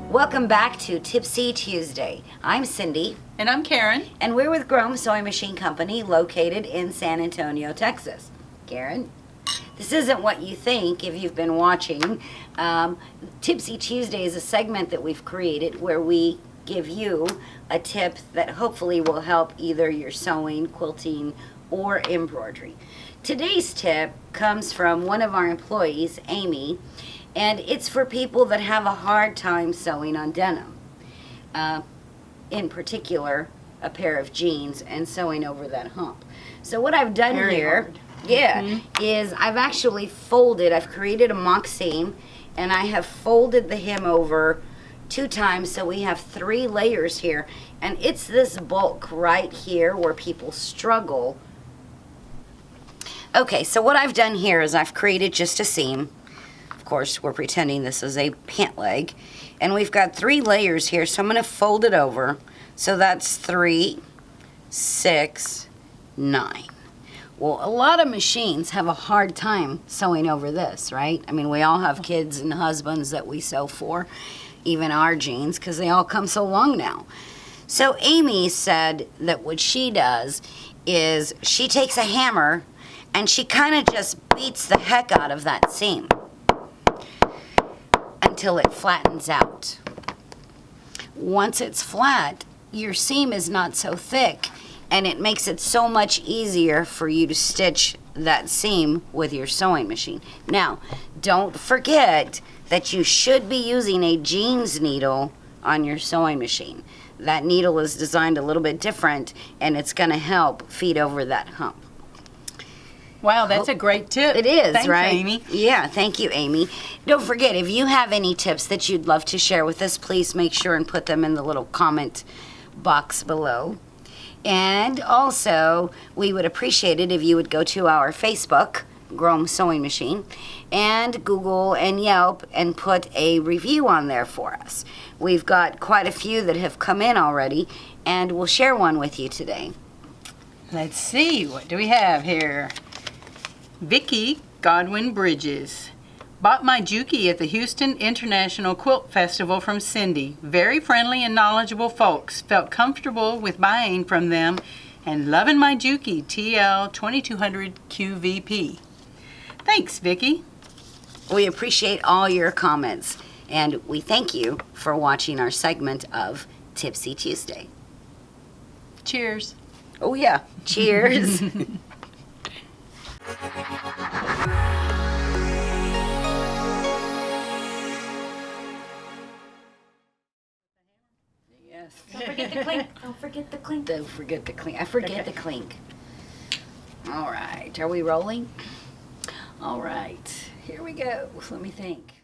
Welcome back to Tipsy Tuesday. I'm Cyndi. And I'm Karen. And we're with Gromes Sewing Machine Company located in San Antonio, Texas. Karen, this isn't what you think if you've been watching. Tipsy Tuesday is a segment that we've created where we give you a tip that hopefully will help either your sewing, quilting, or embroidery. Today's tip comes from one of our employees, Amy, and it's for people that have a hard time sewing on denim. In particular, a pair of jeans and sewing over that hump. So what I've done here, is I've actually folded, I've created a mock seam, and I have folded the hem over 2 times, so we have 3 layers here. And it's this bulk right here where people struggle. Okay, so what I've done here is I've created just a seam. Of course, we're pretending this is a pant leg. And we've got 3 layers here, so I'm going to fold it over. So that's 3, 6, 9. Well, a lot of machines have a hard time sewing over this, right? I mean, we all have kids and husbands that we sew for, even our jeans, because they all come so long now. So Amy said that what she does is she takes a hammer and she kind of just beats the heck out of that seam until it flattens out. Once it's flat, your seam is not so thick, and it makes it so much easier for you to stitch that seam with your sewing machine. Now, don't forget that you should be using a jeans needle on your sewing machine. That needle is designed a little bit different, and it's going to help feed over that hump. Wow, that's a great tip. It is, Thanks, right? Amy. Yeah, thank you, Amy. Don't forget, if you have any tips that you'd love to share with us, please make sure and put them in the little comment box below. And also, we would appreciate it if you would go to our Facebook, Gromes Sewing Machine, and Google and Yelp and put a review on there for us. We've got quite a few that have come in already, and we'll share one with you today. Let's see, what do we have here? Vicky Godwin Bridges. Bought my Juki at the Houston International Quilt Festival from Cyndi. Very friendly and knowledgeable folks. Felt comfortable with buying from them and loving my Juki TL 2200 QVP. Thanks, Vicky. We appreciate all your comments, and we thank you for watching our segment of Tipsy Tuesday. Cheers. Oh yeah, cheers. Yes. Don't forget the clink. Don't forget the clink. Don't forget the clink. I forget the clink. All right, are we rolling? All right, here we go. Let me think.